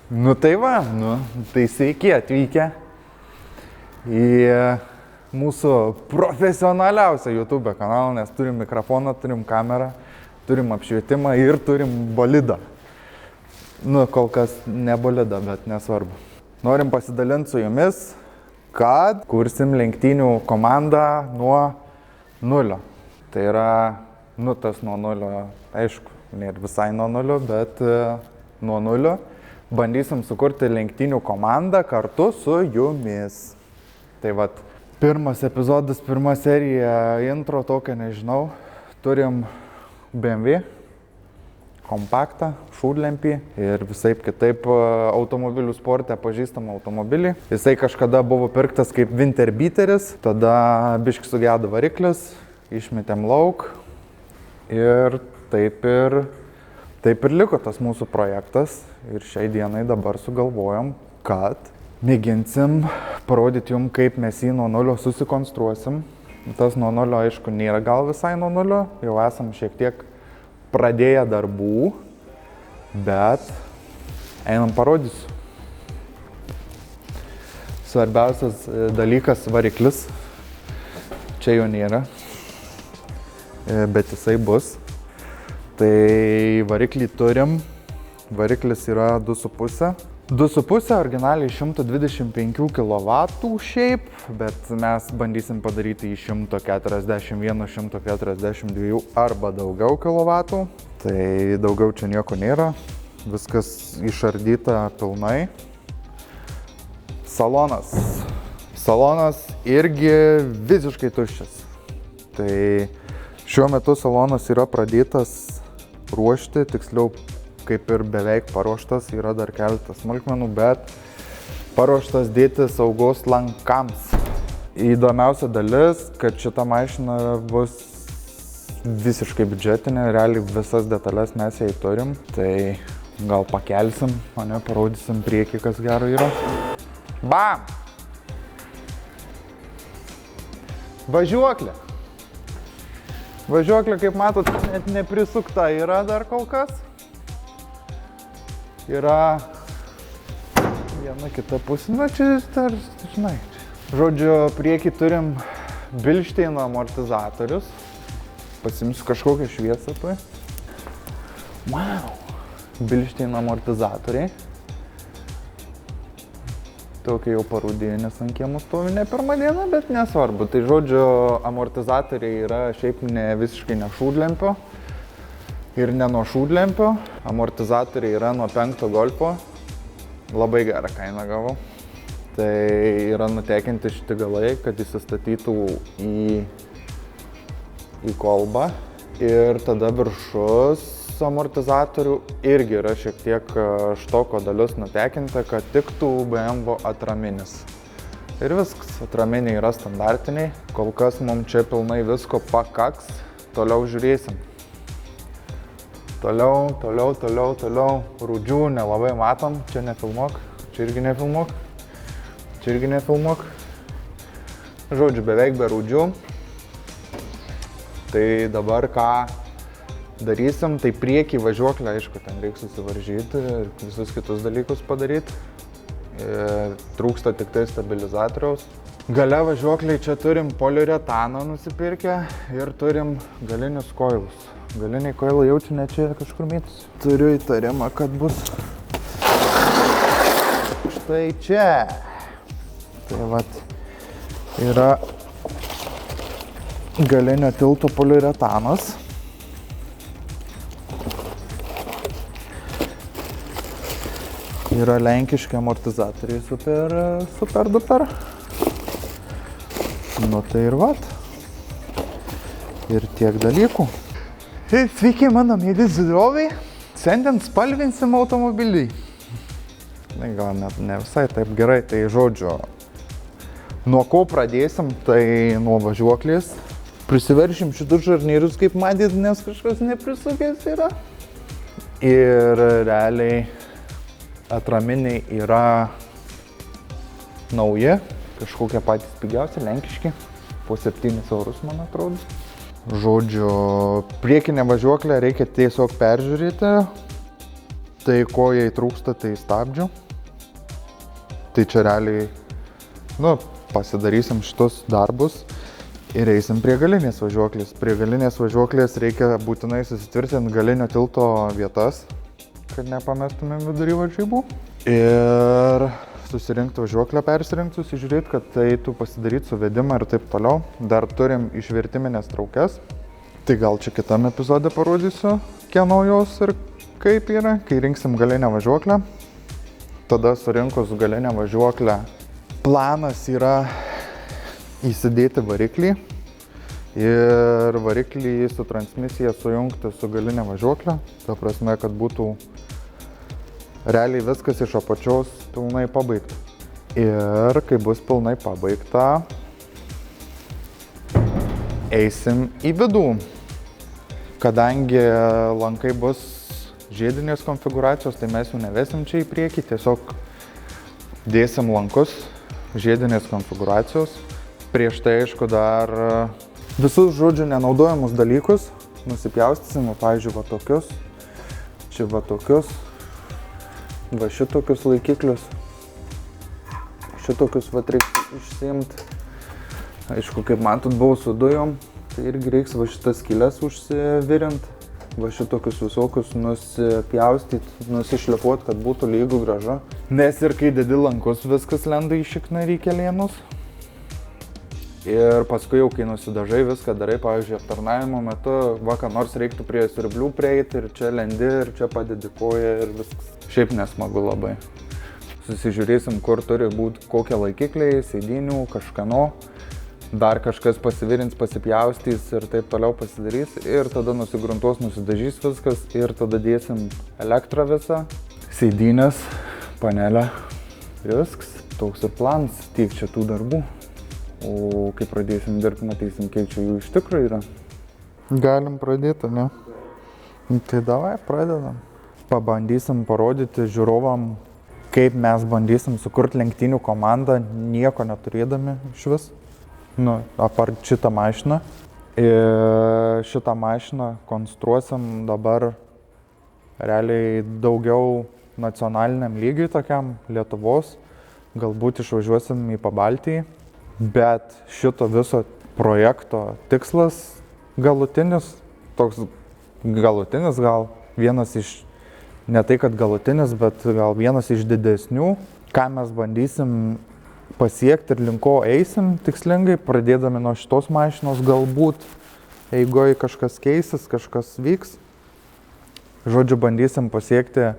Nu tai va, tai sveiki atvykę į mūsų profesionaliausią YouTube kanalą, nes turim mikrofoną, turim kamerą, turim apšvietimą ir turim bolidą. Nu, kol kas ne bolidą, bet nesvarbu. Norim pasidalinti su jumis, kad kursim lenktynių komandą nuo nulio. Tai yra, tas nuo nulio, aišku, ne visai nuo nulio, bet nuo nulio. Bandysim sukurti lenktynių komandą kartu su jumis. Tai vat, pirmas epizodas, pirma serija, intro tokia, nežinau. Turim BMW, kompaktą, šūdlempį ir visaip kitaip automobilių sporte pažįstamą automobilį. Jisai kažkada buvo pirktas kaip winterbiteris, tada biškį sugedo variklis, išmetėm lauk ir taip ir liko tas mūsų projektas. Ir šiai dienai dabar sugalvojom, kad mėginsim parodyti jums, kaip mes jį nuo nulio susikonstruosim. Tas nuo nulio, aišku, nėra gal visai nuo nulio, jau esam šiek tiek pradėję darbų, bet einam parodysiu. Svarbiausias dalykas - variklis. Čia jo nėra, bet jisai bus. Tai variklį turim. Variklis yra 2,5. 2,5 originaliai 125 kW šiaip, bet mes bandysim padaryti į 141, 142 arba daugiau kW. Tai daugiau čia nieko nėra. Viskas išardyta pilnai. Salonas. Salonas irgi visiškai tuščias. Tai šiuo metu salonas yra pradėtas ruošti, tiksliau kaip ir beveik paruoštas, yra dar keletas smulkmenų, bet paruoštas dėti saugos lankams. Įdomiausia dalis, kad šita mašina bus visiškai biudžetinė, realiai visas detalės mes jai turim, tai gal pakelsim, o ne parodysim priekį, kas gero yra. Bam! Važiuoklė. Važiuoklė, kaip matot, net neprisukta yra dar kol kas. Yra viena kita pusė, čia dar, žinai. Žodžiu, priekį turim Bilšteino amortizatorius. Pasimsiu kažkokią šviesą tuoj. Wow! Bilšteino amortizatoriai. Tokia jau parūdėja, nes ant kiemų stovi ne pirmą dieną, bet nesvarbu. Tai žodžiu, amortizatoriai yra šiaip ne visiškai ne šūdlempio. Ir ne nuo šūdlempio. Amortizatoriai yra nuo 5 Golfo. Labai gerą kainą gavau. Tai yra nutekinti šitie galai, kad įsistatytų į kolbą. Ir tada viršus amortizatorių irgi yra šiek tiek štoko dalis nutekinta, kad tiktų BMW atraminis. Ir viskas. Atraminiai yra standartiniai. Kol kas mums čia pilnai visko pakaks. Toliau žiūrėsim. Toliau. Rūdžių nelabai matom. Čia nefilmuok. Čia irgi nefilmuok. Čia irgi nefilmuok. Žodžiu, beveik be rūdžių. Tai dabar ką darysim, tai priekį važiuoklę, aišku, ten reikia susivaržyti ir visus kitus dalykus padaryti. Trūksta tik tai stabilizatoriaus. Gale važiuokliai čia turim poliuretaną nusipirkę ir turim galinius koilus. Galiniai koilai jaučiu ne čia kažkur mėtus. Turiu įtarimą, kad bus štai čia. Tai vat yra galinio tilto poliuretanas. Yra lenkiški amortizatoriai super duper. Nu tai ir vat. Ir tiek dalykų. Sveiki, mano mėly žiūrovai. Šiandien spalvinsim automobilį. Gal net ne visai taip gerai, tai žodžiu. Nuo ko pradėsim, tai nuo važiuoklės. Prisiveršim šitus žarnyrius, kaip matėt, nes kažkas neprisukęs yra. Ir realiai atraminiai yra nauji, kažkokie patys pigiausi, lenkiški, po 7 eurus, man atrodo. Žodžiu, priekinę važiuoklę reikia tiesiog peržiūrėti, Tai ko jai trūksta, tai stabdžių. Tai čia realiai, pasidarysim šitus darbus ir eisim prie galinės važiuoklės. Prie galinės važiuoklės reikia būtinai susitvirtinti galinio tilto vietas, kad nepamestumėm vidury varžybų. Ir susirinkti važiuoklę, persirinkti, susižiūrėti, kad eitų pasidaryti suvedimą ir taip toliau. Dar turim išvertiminės traukes. Tai gal čia kitam epizode parodysiu, kieno jos ir kaip yra, kai rinksim galinę važiuoklę. Tada surinkus galinę važiuoklę, planas yra įsidėti variklį ir variklį su transmisija sujungti su galinė važiuoklė. Ta prasme, kad būtų realiai viskas iš apačios pilnai pabaigta. Ir kai bus pilnai pabaigta, eisim į vidų. Kadangi lankai bus žiedinės konfigūracijos, tai mes jų nevesim čia į priekį, tiesiog dėsim lankus žiedinės konfigūracijos. Prieš tai, aišku, dar visus, žodžiu, nenaudojamus dalykus nusipjaustysim, pavyzdžiui, va tokius, čia va tokius, va šitokius laikiklius, šitokius va reikia išsiimti. Aišku, kaip matot, buvau su dujom, tai irgi reiks va šitas skylės užsivirint. Va šitokius visokius nusipjaustyti, nusišlifuoti, kad būtų lygų gražu. Nes ir kai dedi lankus, viskas lenda į šiknarį kelėnus. Ir paskui jau, kai nusidažai, viską darai, pavyzdžiui, aptarnavimo metu, va, ką nors reiktų prie siurblių prieiti ir čia lendi, ir čia padedi koją ir viskas. Šiaip nesmagu labai. Susižiūrėsim, kur turi būti kokie laikikliai, sėdinių, kažkano. Dar kažkas pasivirins, pasipjaustys ir taip toliau pasidarys. Ir tada nusigruntuos, nusidažys viskas ir tada dėsim elektrą visą, sėdynės, panelę. Viskas. Toks ir planas, tiek čia tų darbų. O kai pradėsim dirbti, matysim, kiek čia jų iš tikrųjų yra. Galim pradėti, ne? Tai davai, pradedam. Pabandysim parodyti žiūrovam, kaip mes bandysim sukurti lenktynių komandą, nieko neturėdami iš vis. Apart šitą mašiną. Ir šitą mašiną konstruosim dabar realiai daugiau nacionaliniam lygiui tokiam Lietuvos. Galbūt išvažiuosim į Pabaltijį. Bet šito viso projekto tikslas galutinis, toks galutinis gal vienas iš, ne tai kad galutinis, bet gal vienas iš didesnių, ką mes bandysim pasiekti ir link ko eisim tikslingai, pradėdami nuo šitos mašinos, galbūt eigoje kažkas keisis, kažkas vyks. Žodžiu, bandysim pasiekti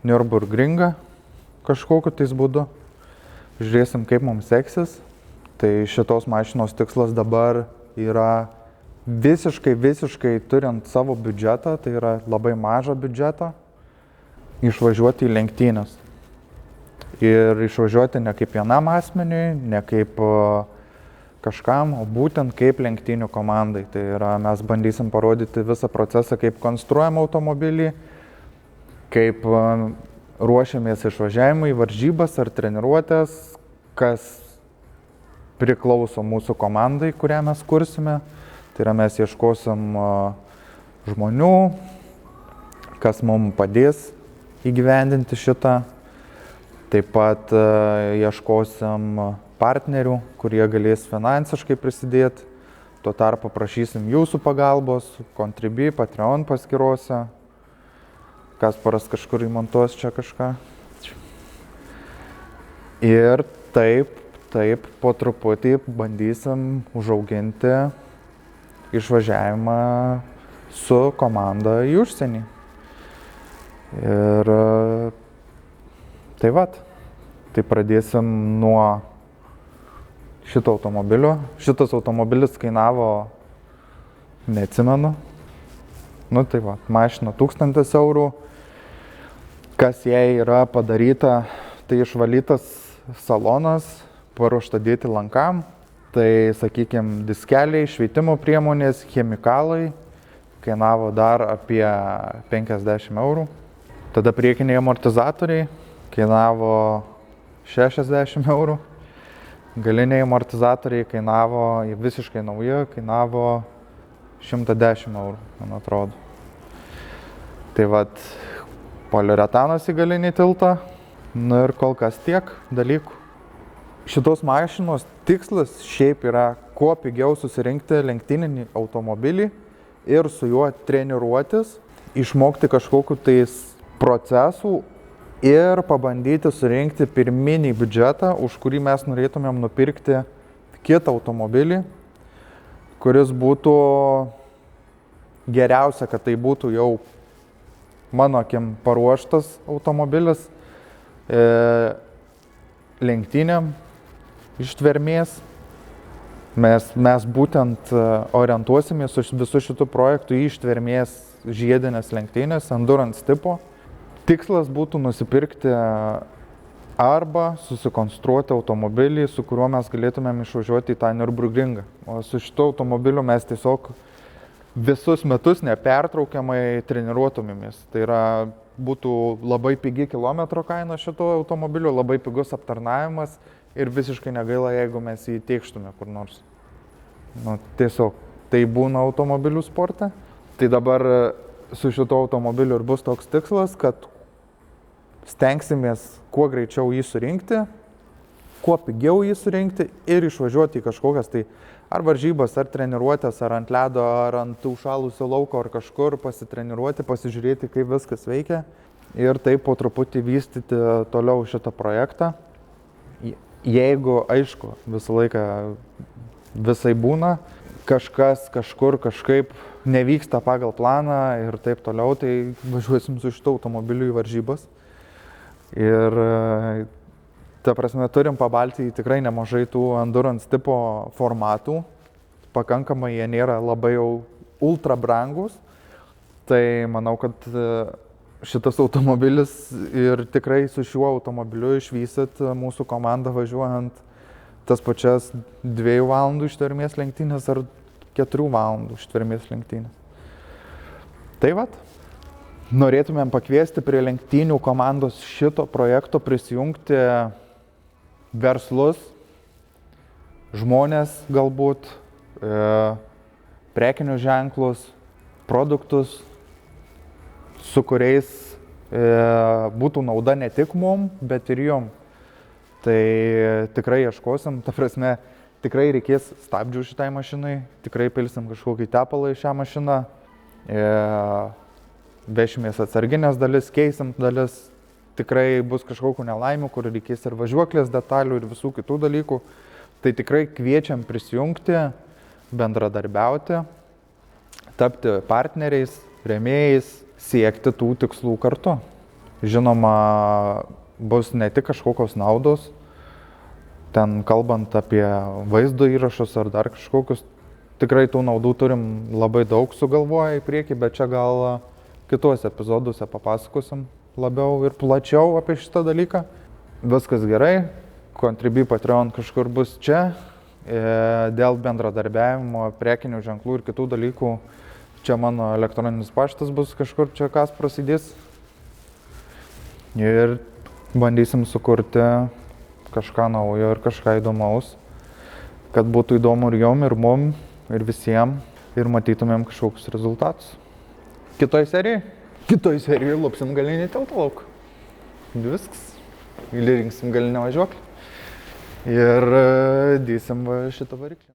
Nürburgringą kažkokiu tais būdu. Žiūrėsim, kaip mums seksis. Tai šitos mašinos tikslas dabar yra visiškai turint savo biudžetą, tai yra labai mažą biudžetą, išvažiuoti į lenktynės. Ir išvažiuoti ne kaip vienam asmeniui, ne kaip kažkam, o būtent kaip lenktynių komandai. Tai yra, mes bandysim parodyti visą procesą, kaip konstruojam automobilį, kaip ruošiamės išvažiavimui, varžybas ar treniruotės, kas priklauso mūsų komandai, kurią mes kursime. Tai yra, mes ieškosim žmonių, kas mums padės įgyvendinti šitą. Taip pat ieškosim partnerių, kurie galės finansiškai prisidėti. Tuo tarpu prašysim jūsų pagalbos, Contribui, Patreon paskyrose. Kasparas kažkur įmontuos čia kažką. Ir taip po truputį bandysim užauginti išvažiavimą su komanda į užsienį. Ir tai vat, tai pradėsim nuo šito automobilio. Šitas automobilis kainavo, neatsimenu, tai va, mašina 1000 eurų. Kas jai yra padaryta, tai išvalytas salonas, paruošta dėti lankam. Tai, sakykime, diskeliai, šveitimo priemonės, chemikalai, kainavo dar apie 50 eurų. Tada priekiniai amortizatoriai kainavo 60 eurų. Galiniai amortizatoriai kainavo, visiškai nauji, kainavo 110 eurų, man atrodo. Tai vat, poliuretanas į galinį tiltą. Nu ir kol kas tiek dalykų. Šitos mašinos tikslas šiaip yra kuo pigiau susirinkti lenktyninį automobilį ir su juo treniruotis, išmokti kažkokiu tais procesų ir pabandyti surinkti pirminį biudžetą, už kurį mes norėtumėm nupirkti kitą automobilį, kuris būtų geriausia, kad tai būtų jau mano akim paruoštas automobilis lenktynėm ištvermės. Mes būtent orientuosimės visų šitų projektų į ištvermės žiedinės lenktynės, endurance tipo. Tikslas būtų nusipirkti arba susikonstruoti automobilį, su kuriuo mes galėtumėm išvažiuoti į tą Nürburgringą. O su šituo automobiliu mes tiesiog visus metus nepertraukiamai treniruotumėmės. Tai yra, būtų labai pigi kilometro kaina šito automobilio, labai pigus aptarnavimas ir visiškai negaila, jeigu mes jį tėkštume kur nors. Nu, tiesiog tai būna automobilių sporte. Tai dabar su šito automobiliu ir bus toks tikslas, kad stengsimės kuo greičiau jį surinkti, kuo pigiau jį surinkti ir išvažiuoti į kažkokias tai ar varžybas, ar treniruotės, ar ant ledo, ar ant užšalusio lauko, ar kažkur pasitreniruoti, pasižiūrėti, kaip viskas veikia ir taip po truputį vystyti toliau šitą projektą. Jeigu, aišku, visą laiką visai būna, kažkas kažkur kažkaip nevyksta pagal planą ir taip toliau, tai važiuosim su šito automobiliu į varžybas. Ir ta prasme, turim pabaltį tikrai nemažai tų endurance tipo formatų, pakankamai jie nėra labai jau ultra brangus, tai manau, kad šitas automobilis ir tikrai su šiuo automobiliu išvysit mūsų komandą važiuojant tas pačias 2 valandų ištvermės lenktynės ar 4 valandų ištvermės lenktynės. Tai vat. Norėtumėm pakviesti prie lenktynių komandos šito projekto prisijungti verslus, žmonės galbūt, prekinius ženklus, produktus, su kuriais būtų nauda ne tik mum, bet ir jum. Tai tikrai ieškosim, ta prasme, tikrai reikės stabdžių šitai mašinai, tikrai pilsim kažkokį tepalą į šią mašiną, vešimės atsarginės dalis, keisim dalis, tikrai bus kažkokių nelaimių, kur reikės ir važiuoklės detalių ir visų kitų dalykų. Tai tikrai kviečiam prisijungti, bendradarbiauti, tapti partneriais, rėmėjais, siekti tų tikslų kartu. Žinoma, bus ne tik kažkokios naudos, ten kalbant apie vaizdo įrašus ar dar kažkokius, tikrai tų naudų turim labai daug sugalvoję į priekį, bet čia gal kituose epizoduose papasakosim labiau ir plačiau apie šitą dalyką. Viskas gerai, Contribui Patreon kažkur bus čia, dėl bendradarbiavimo, prekinių ženklų ir kitų dalykų. Čia mano elektroninis paštas bus kažkur čia kas prasidės. Ir bandysim sukurti kažką naujo ir kažką įdomaus, kad būtų įdomu ir jom, ir mum, ir visiems, ir matytumėm kažkokius rezultatus. Kitoj serijai lupsim galinį tiltą lauk. Viskas. Įrinksim galinę važiuoklę. Ir dėsim šitą variklį.